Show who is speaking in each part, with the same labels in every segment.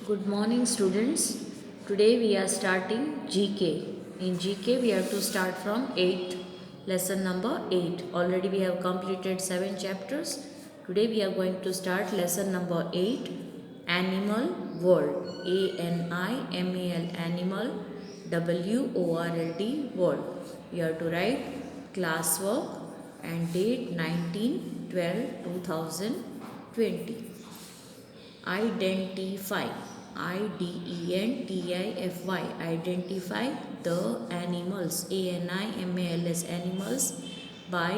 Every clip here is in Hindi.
Speaker 1: Good morning, students. Today we are starting GK. In GK, we have to start from 8th, lesson number 8. Already we have completed 7 chapters. Today we are going to start lesson number 8, Animal World. A-N-I-M-A-L, Animal, W-O-R-L-D, World. You have to write classwork and date 19/12/2020. Identify, I-D-E-N-T-I-F-Y, identify the animals, A-N-I-M-A-L-S, animals, by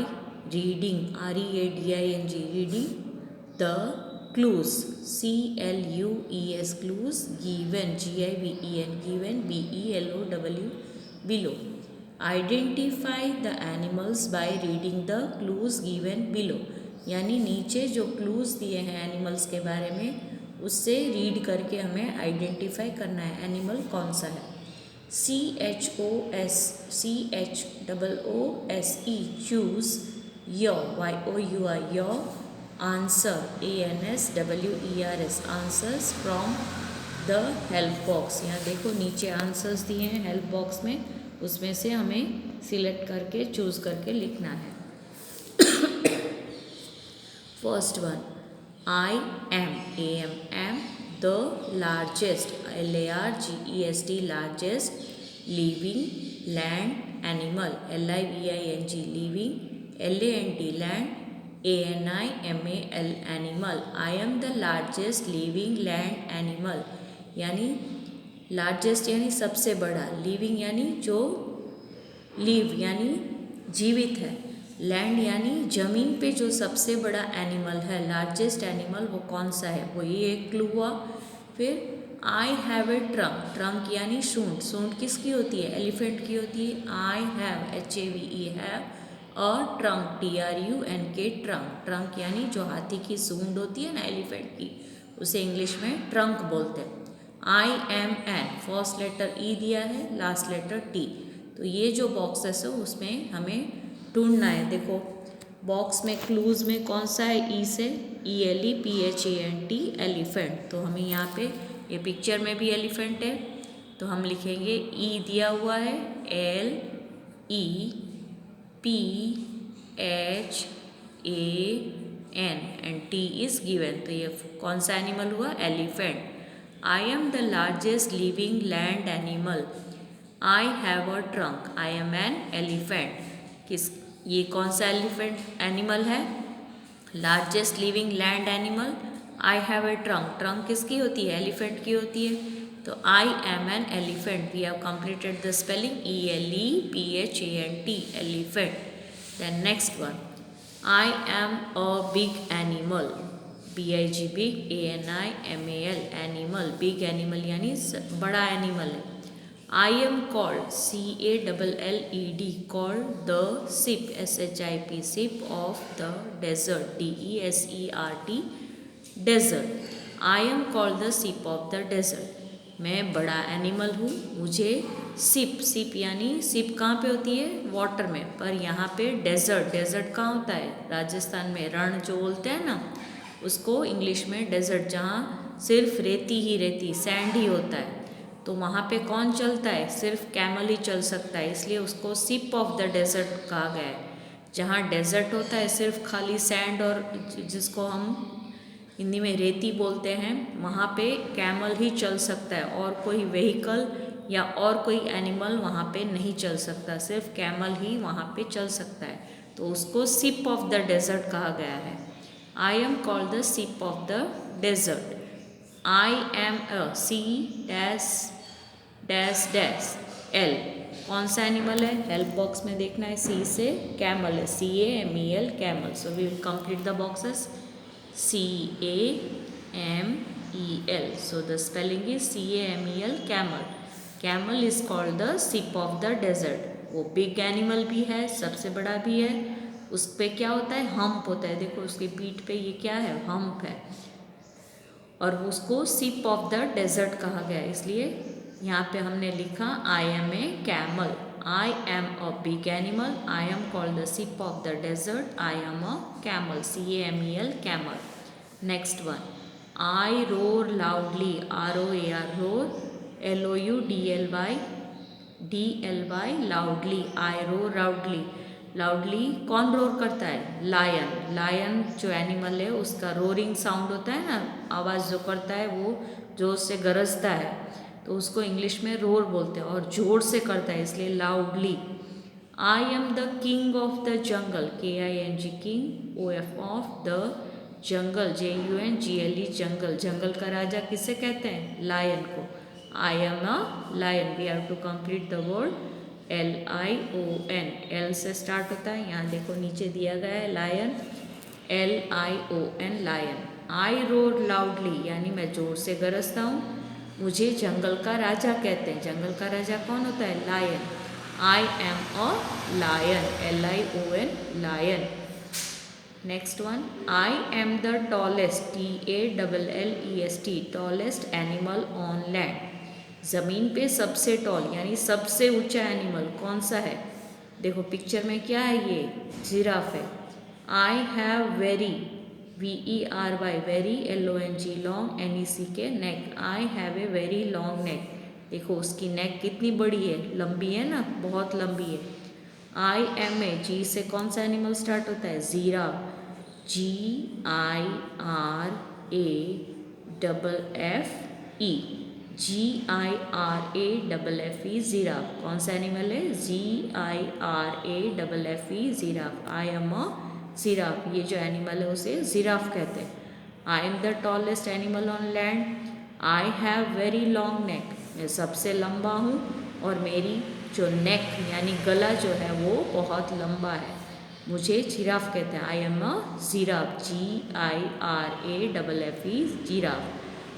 Speaker 1: reading, R-E-A-D-I-N-G, reading the clues, C-L-U-E-S, clues, given, G-I-V-E-N, given, B-E-L-O-W, below. Identify the animals by reading the clues given below. यानी नीचे जो क्लूज दिए हैं एनिमल्स के बारे में उससे रीड करके हमें आइडेंटिफाई करना है एनिमल कौन सा है. CHOOSE, choose, your, YOUR, your, answer, ANSWERS, answers from the help box. यहाँ देखो नीचे आंसर्स दिए हैं हेल्प बॉक्स में, उसमें से हमें सिलेक्ट करके चूज करके लिखना है. First one, I am, am, the largest, LARGEST, largest living land animal, LIVING, living, LAND, land, ANIMAL, animal. I am the largest living land animal. यानी लार्जेस्ट यानी सबसे बड़ा, लिविंग यानी जो लिव यानी जीवित है, लैंड यानी जमीन पे जो सबसे बड़ा एनिमल है, लार्जेस्ट एनिमल वो कौन सा है, वो ये एक क्लू हुआ. फिर आई हैव ए ट्रंक, ट्रंक यानी सूंड, सूंड किसकी होती है, एलिफेंट की होती है. I have, HAVE, have, a trunk, TRUNK, trunk, trunk यानी जो हाथी की सूंड होती है ना एलिफेंट की, उसे इंग्लिश में ट्रंक बोलते हैं. I am an, first letter E दिया है, लास्ट लेटर T. तो ये जो बॉक्सेस है उसमें हमें ढूंढना है. देखो बॉक्स में क्लूज में कौन सा है, E से, ELEPHANT, एलिफेंट. तो हमें यहाँ पे ये पिक्चर में भी एलिफेंट है तो हम लिखेंगे E दिया हुआ है, LEPHAN and T is given. तो ये कौन सा एनिमल हुआ, elephant. I am the largest living land animal. I have a trunk, I am an elephant. किस, ये कौन सा एलिफेंट एनिमल है, largest living land animal. I have a trunk, trunk किसकी होती है, एलिफेंट की होती है. तो I am an elephant, we have completed the spelling, ELEPHANT, elephant. Then next one, I am a big animal, BIG, big, ANIMAL, animal, big animal यानी बड़ा एनिमल है. I am called, CALLED, called the ship, SHIP, ship of the desert, DESERT, desert. I am called the ship of the desert. मैं बड़ा एनिमल हूँ, मुझे शिप, शिप यानी शिप कहाँ पे होती है, वाटर में, पर यहाँ पे डेजर्ट, डेजर्ट कहाँ होता है, राजस्थान में रण जो बोलते हैं ना उसको इंग्लिश में डेजर्ट, जहाँ सिर्फ रेती ही रेती, सैंड ही होता है. तो वहाँ पे कौन चलता है, सिर्फ कैमल ही चल सकता है, इसलिए उसको शिप ऑफ द डेजर्ट कहा गया है. जहाँ डेजर्ट होता है सिर्फ खाली सैंड और जिसको हम हिंदी में रेती बोलते हैं, वहाँ पे कैमल ही चल सकता है और कोई व्हीकल या और कोई एनिमल वहाँ पे नहीं चल सकता, सिर्फ कैमल ही वहाँ पे चल सकता है. तो उसको शिप ऑफ द डेजर्ट कहा गया है. I am called the ship of the desert. I am a, C dash dash L, कौन सा एनिमल है, हेल्प बॉक्स में देखना है. C से कैमल है, CAMEL, camel. So we will complete the boxes, CAMEL. So the spelling is CAMEL, camel. Camel is called the ship of the desert. वो बिग एनिमल भी है, सबसे बड़ा भी है. उस पर क्या होता है, हम्प होता है. देखो उसकी पीठ पे ये क्या है, हम्प है, और उसको शिप ऑफ द डेजर्ट कहा गया. इसलिए यहाँ पे हमने लिखा I am a camel, I am a big animal, I am called the ship of the desert, I am a camel, CAMEL, camel. Next one, I roar loudly, ROAR, roar, LOUDLY loudly, I roar loudly. Loudly कौन रोर करता है? लायन. लायन जो एनिमल है उसका रोरिंग साउंड होता है ना, आवाज़ जो करता है वो जोर से गरजता है, तो उसको इंग्लिश में रोर बोलते हैं, और जोर से करता है इसलिए loudly. I am the king of the jungle, KING king, OF of the jungle, JUNGLE jungle. जंगल का राजा किसे कहते हैं? लायन को. I am a lion. We have to complete the word LION. L से स्टार्ट होता है, यहाँ देखो नीचे दिया गया है lion, LION lion. I roar loudly यानी मैं जोर से गरजता हूँ. मुझे जंगल का राजा कहते हैं. जंगल का राजा कौन होता है? Lion. I am a lion, LION lion. Next one, I am the tallest, TALLEST, tallest animal on land. ज़मीन पे सबसे टॉल यानी सबसे ऊंचा एनिमल कौन सा है? देखो पिक्चर में क्या है, ये जिराफ है. I have very, VERY, very, LONG, long, NECK, neck. I have a very long neck. देखो उसकी नेक कितनी बड़ी है, लंबी है ना, बहुत लंबी है. आई एम ए, G से कौन सा एनिमल स्टार्ट होता है? जीराफ. GIRAFFE, GIRAFFE giraffe. कौन सा एनिमल है? GIRAFFE giraffe. I am a giraffe. ये जो एनिमल है उसे जीराफ कहते हैं. I am the tallest animal on land. I have very long neck. मैं सबसे लंबा हूँ और मेरी जो नेक यानी गला जो है वो बहुत लंबा है. मुझे जिराफ कहते हैं. I am a giraffe, GIRAFFE giraffe.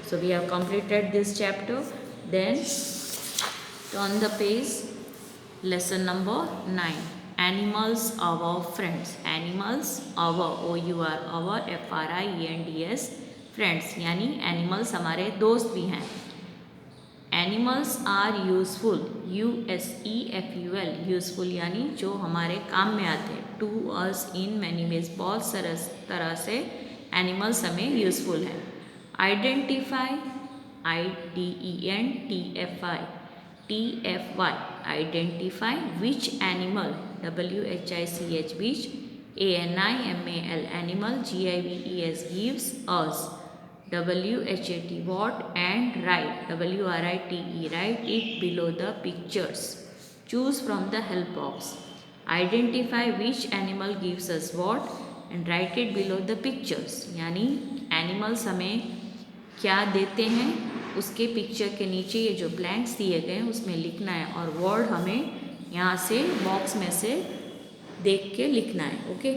Speaker 1: So we have completed this chapter. Then turn the page. Lesson number 9. Animals our friends. Animals our, OUR, our, FRIENDS, friends यानी animals हमारे दोस्त भी हैं. Animals are useful, USEFUL, useful यानी जो हमारे काम में आते हैं. To us in many ways, बहुत तरह से animals हमें useful हैं. Identify, IDENTIFY, TFY, identify which animal, WHICH, which, ANIMAL, animal, GIVES, gives, us, WHAT, what, and write, WRITE, write it below the pictures. Choose from the help box. Identify which animal gives us what and write it below the pictures. यानी animals हमें क्या देते हैं उसके पिक्चर के नीचे ये जो ब्लैंक्स दिए गए हैं उसमें लिखना है, और वर्ड हमें यहाँ से बॉक्स में से देख के लिखना है. ओके.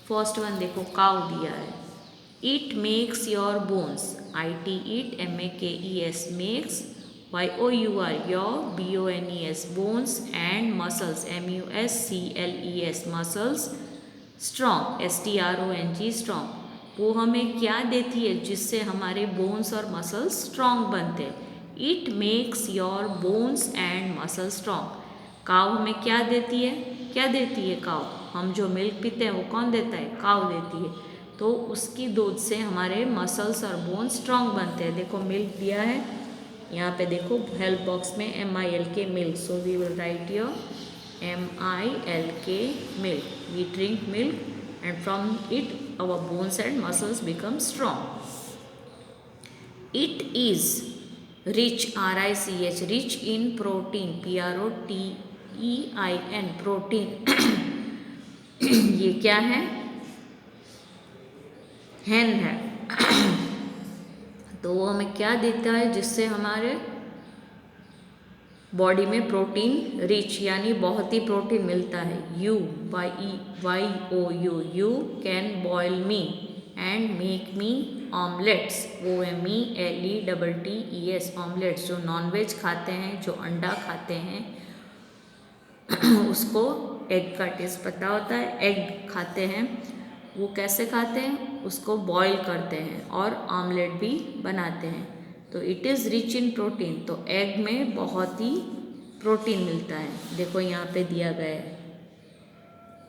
Speaker 1: फर्स्ट वन देखो, काउ दिया है. It makes your bones, IT it, MAKES, makes, YOUR, your, BONES, bones, and muscles, MUSCLES, muscles, strong, STRONG, strong. वो हमें क्या देती है जिससे हमारे बोन्स और मसल्स स्ट्रॉन्ग बनते हैं? It makes your bones and muscle strong. काव हमें क्या देती है? क्या देती है काव? हम जो मिल्क पीते हैं वो कौन देता है? काव देती है. तो उसकी दूध से हमारे मसल्स और बोन्स स्ट्रॉन्ग बनते हैं. देखो मिल्क दिया है यहाँ पे, देखो हेल्प बॉक्स में MILK milk. So we will write your MILK milk. We drink milk and from it our bones and muscles become strong. It is rich, RICH, rich in protein, PROTEIN, protein. ये क्या है? hen है. तो वो हमें क्या देता है जिससे हमारे बॉडी में प्रोटीन रिच यानी बहुत ही प्रोटीन मिलता है. YOU, you can boil me and make me omelettes, OMELETTES, omelettes. जो नॉनवेज खाते हैं, जो अंडा खाते हैं उसको एग का टेस्ट पता होता है. एग खाते हैं, वो कैसे खाते हैं? उसको बॉयल करते हैं और ऑमलेट भी बनाते हैं. तो it is rich in protein. तो एग में बहुत ही प्रोटीन मिलता है. देखो यहाँ पे दिया गया है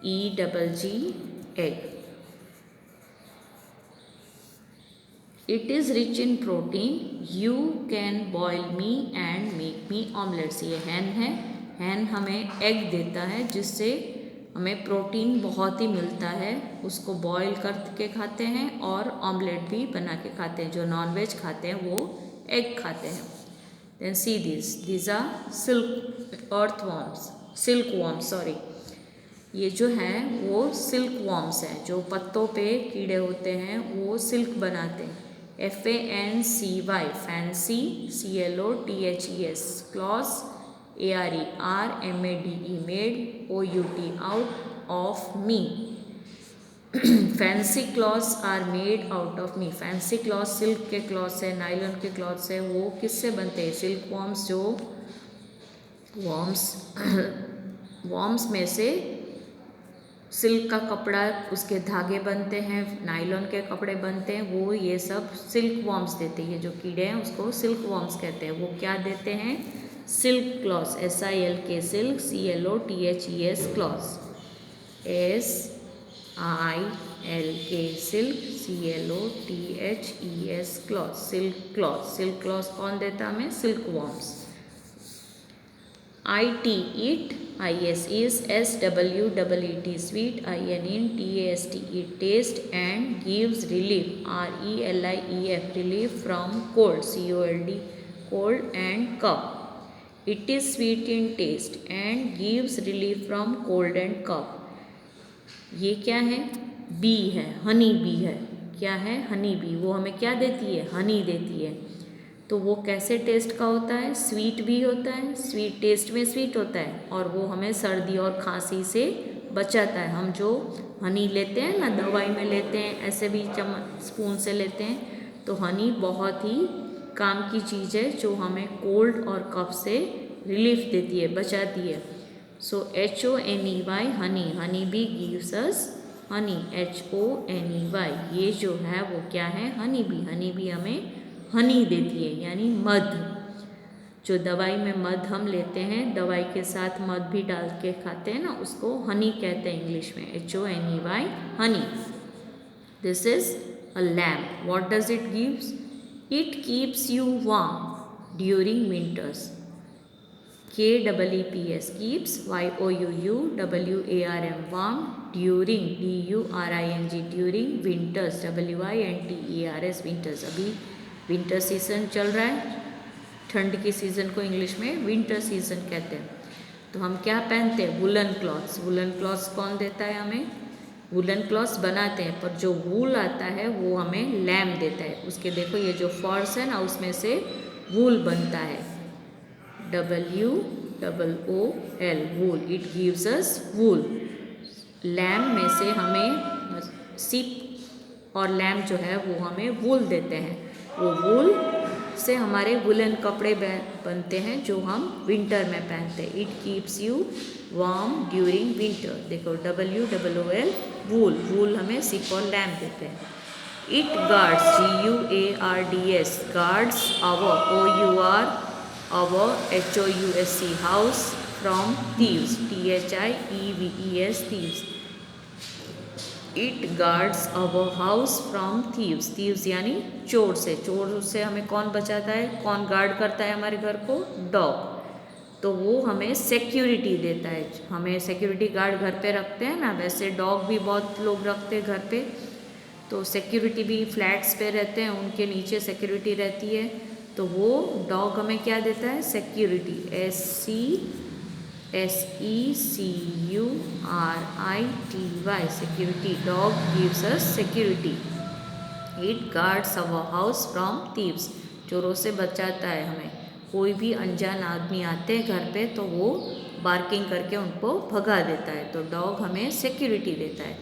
Speaker 1: EGG, egg. It is rich in protein, you can boil me and make me omelettes. ये हैन है, हैन हमें एग देता है जिससे हमें प्रोटीन बहुत ही मिलता है। उसको बॉयल करके खाते हैं और ऑमलेट भी बना के खाते हैं। जो नॉनवेज खाते हैं वो एग खाते हैं। Then see this are silk earthworms, silk worms sorry. ये जो हैं वो सिल्क वॉर्म्स हैं, जो पत्तों पे कीड़े होते हैं वो सिल्क बनाते हैं। FANCY fancy, CLOTHES clothes, ARE made, OUT out of me. Fancy clothes are made out of me. Fancy cloth silk के क्लॉथ से, नायलॉन के क्लॉथ से, वो किससे बनते हैं? सिल्क वॉर्म्स, जो वॉर्म्स में से सिल्क का कपड़ा, उसके धागे बनते हैं, नायलॉन के कपड़े बनते हैं, वो ये सब सिल्क वॉर्म्स देते हैं। ये जो कीड़े हैं उसको सिल्क वॉर्म्स कहते हैं। वो क्या देते हैं? Silk clothes, SILK silk, CLOTHES clothes, SILK silk, CLOTHES cloth, silk cloth. Silk cloth कौन देता हमें? Silk worms. IT eat, IS is, SWEET sweet, IN TAST eat taste, and gives relief, RELIEF relief from cold, COLD cold and cough. It is sweet in taste and gives relief from cold and cough. ये क्या है? बी है, हनी बी है। क्या है? Honey bee. वो हमें क्या देती है? हनी देती है। तो वो कैसे टेस्ट का होता है? स्वीट भी होता है, स्वीट टेस्ट में स्वीट होता है, और वो हमें सर्दी और खांसी से बचाता है। हम जो हनी लेते हैं ना, दवाई में लेते हैं, ऐसे भी स्पून से लेते हैं, तो हनी बहुत ही काम की चीज़ है जो हमें कोल्ड और कफ से रिलीफ देती है, बचाती है। सो HONEY Honey, honey bee gives us Honey, HONEY। ये जो है वो क्या है? Honey bee. हनी बी हमें हनी देती है, यानी मध। जो दवाई में मध हम लेते हैं, दवाई के साथ मध भी डाल के खाते हैं ना, उसको हनी कहते हैं इंग्लिश में, HONEY Honey. This is a lamp. What does it gives? It keeps you warm during winters, KEEPS keeps, YOUUWARM warm, during, DURING during, winters, WINTERS winters। अभी विंटर सीजन चल रहा है, ठंड की सीज़न को इंग्लिश में विंटर सीजन कहते हैं। तो हम क्या पहनते हैं? Woollen clothes. वुलन क्लॉथ्स कौन देता है हमें? वुलन क्लॉथ्स बनाते हैं, पर जो वूल आता है वो हमें लैम देता है। उसके देखो ये जो फर्स है ना, उसमें से वूल बनता है, WOOL wool. It gives us wool. Lamb में से हमें सिप और लैम जो है वो हमें वूल देते हैं। वो वूल से हमारे वुलन कपड़े बनते हैं जो हम विंटर में पहनते हैं। It keeps you warm during winter. देखो WOOL वूल, वूल हमें सिप और लैम देते हैं। It guards, GUARDS guards our, our HOUSE house from thieves, THIEVES thieves। It guards our house from thieves, thieves यानी चोर से। चोर से हमें कौन बचाता है? कौन गार्ड करता है हमारे घर को? डॉग। तो वो हमें सिक्योरिटी देता है। हमें सिक्योरिटी गार्ड घर पे रखते हैं ना, वैसे डॉग भी बहुत लोग रखते हैं घर पे। तो सिक्योरिटी भी फ्लैट्स पे रहते हैं, उनके नीचे सिक्योरिटी रहती है, तो वो डॉग हमें क्या देता है? Security, SECURITY security. Dog gives us security. It guards our house from thieves, चोरों से बचाता है हमें। कोई भी अनजान आदमी आते हैं घर पे तो वो बार्किंग करके उनको भगा देता है, तो डॉग हमें सिक्योरिटी देता है।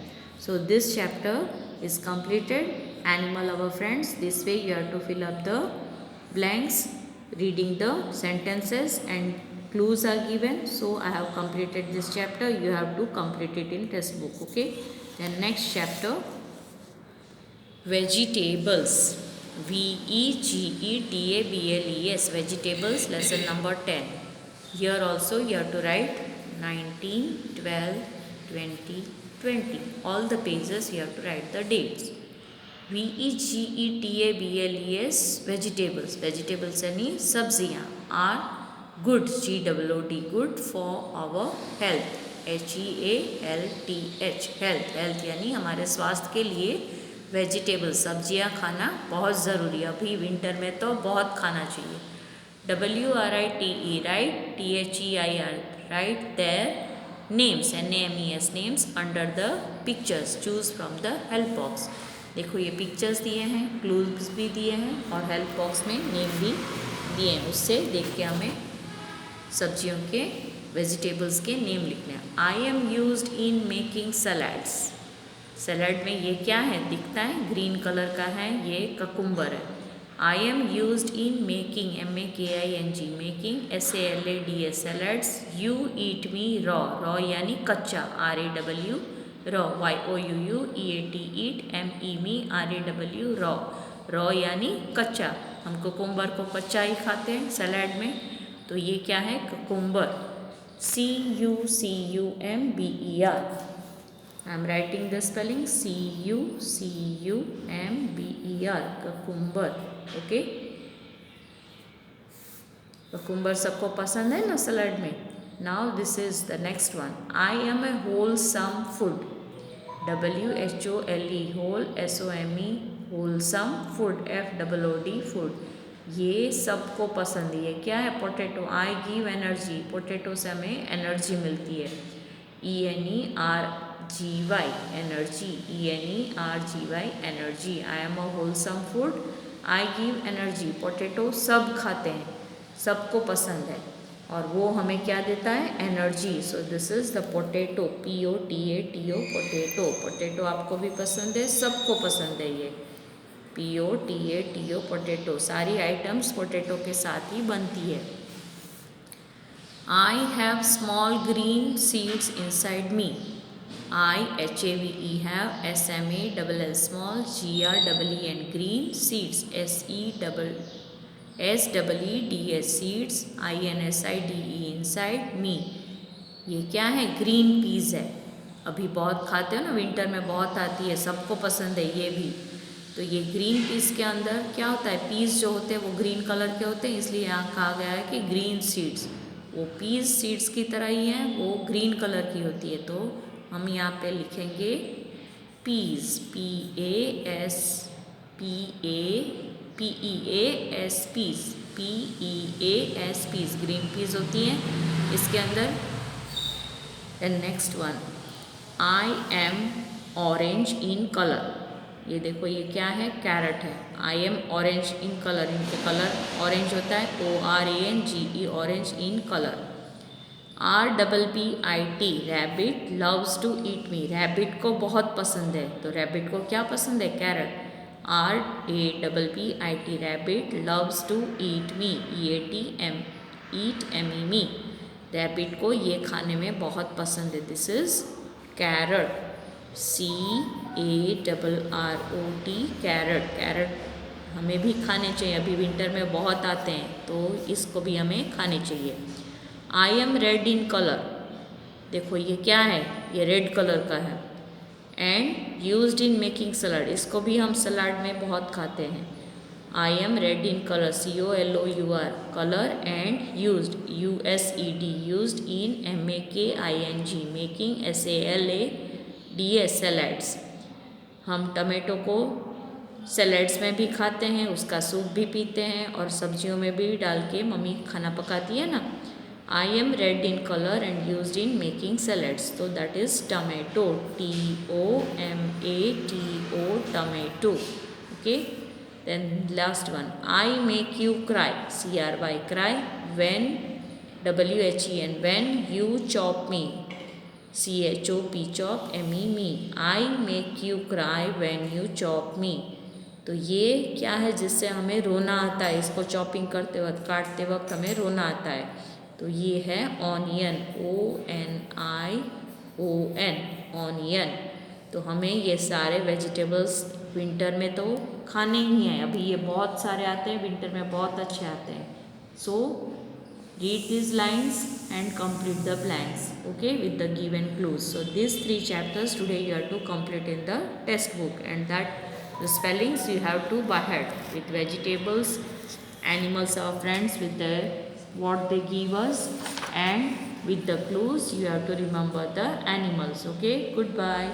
Speaker 1: So this chapter is completed. Animal our friends. This way you have to fill up the blanks, reading the sentences, and clues are given. So I have completed this chapter. You have to complete it in textbook. Okay. Then next chapter, vegetables, VEGETABLES vegetables, lesson number 10. Here also you have to write 19, 12, 20, 20. All the pages you have to write the dates. vegetables, vegetables, vegetables यानी सब्जियाँ, are good, GOOD, good for our health, HEALTH, health, health यानी हमारे स्वास्थ्य के लिए वेजिटेबल्स, सब्जियाँ खाना बहुत ज़रूरी है, अभी विंटर में तो बहुत खाना चाहिए। WRITE, right, THEIR, right their names, NAMES, names under the pictures, choose from the help box. देखो ये पिक्चर्स दिए हैं, क्लूज भी दिए हैं और हेल्प बॉक्स में नेम भी दिए हैं, उससे देख के हमें सब्जियों के, वेजिटेबल्स के नेम लिखने हैं। I M used in making salads, salad में ये क्या है दिखता है, ग्रीन कलर का है, ये ककुम्बर है। I M used in making, MAKING, making, SALADS, salads. You eat me raw, raw यानी कच्चा, RAW, रॉ, YOUU EAT, ईट, ME RAW, रॉ, रॉ यानी कच्चा, हम कुकुम्बर को कच्चा ही खाते हैं सलाड में, तो ये क्या है cucumber, CUCUMBER। I am writing the spelling CUCUMBER, cucumber, okay। cucumber सबको पसंद है ना सलाड में। Now this is the next one, I am a wholesome food, WHOLE, whole, SOME, wholesome, food, FOOD, food, ये सबको पसंद है, ये क्या है potato, I give energy, potato से हमें एनर्जी मिलती है, ENERGY, energy, ENERGY, energy. I am a wholesome food, I give energy, potato सब खाते हैं, सबको पसंद है, और वो हमें क्या देता है energy, so this is the potato, POTATO, potato, potato आपको भी पसंद है, सबको पसंद है ये, POTATO, पोटैटो, सारी आइटम्स पोटैटो के साथ ही बनती है। I have small green seeds inside me, I HAVE, have, SMALL, small, GREEN, green, seeds, SEEDS, seeds, INSIDE, inside me, ये क्या है ग्रीन पीज है, अभी बहुत खाते हो ना, विंटर में बहुत आती है, सबको पसंद है ये भी, तो ये ग्रीन पीस के अंदर क्या होता है, पीस जो होते हैं वो ग्रीन कलर के होते हैं, इसलिए यहाँ कहा गया है कि ग्रीन सीड्स, वो पीस सीड्स की तरह ही हैं, वो ग्रीन कलर की होती है, तो हम यहाँ पे लिखेंगे peas, PEAS, peas, PEAS, peas, green peas होती हैं इसके अंदर। And next one, I am orange in colour, ये देखो ये क्या है कैरेट है, I am orange in colour, इनके कलर ऑरेंज होता है, ORANGE, orange in colour. RBBIT, rabbit, loves to eat me, rabbit को बहुत पसंद है, तो रैबिट को क्या पसंद है carrot, RABBIT, rabbit, loves to eat me, EAT, eat, MEME, rabbit को ये खाने में बहुत पसंद है, this is carrot, CARROT, carrot, carrot हमें भी खाने चाहिए, अभी विंटर में बहुत आते हैं, तो इसको भी हमें खाने चाहिए। आई एम रेड इन कलर, देखो ये क्या है, ये रेड कलर का है, and used in making salad, इसको भी हम सलाड में बहुत खाते हैं। I am red in colour, COLOUR, colour, and used, USED, used in MAKING, making, SALADS, salads, हम टमाटो को सैलड्स में भी खाते हैं, उसका सूप भी पीते हैं, और सब्जियों में भी डाल के मम्मी खाना पकाती है ना। I am red in colour and used in making salads, तो that is tomato, TOMATO, tomato, okay. Then last one, I make you cry, CRY, cry, when, WHEN, when you chop me, CHOP, chop, MEME, I make you cry when you chop me, तो ये क्या है जिससे हमें रोना आता है, इसको चॉपिंग करते वक्त, काटते वक्त हमें रोना आता है, तो ये है ऑनियन, ONION, ऑनियन। तो हमें ये सारे वेजिटेबल्स विंटर में तो खाने ही हैं, अभी ये बहुत सारे आते हैं विंटर में, बहुत अच्छे आते हैं। सो read these lines and complete the blanks, okay, with the given clues. So these 3 chapters today you have to complete in the test book, and that The spellings you have to by head. With vegetables, animals are friends with the what they give us, and with the clues you have to remember the animals. Okay, goodbye.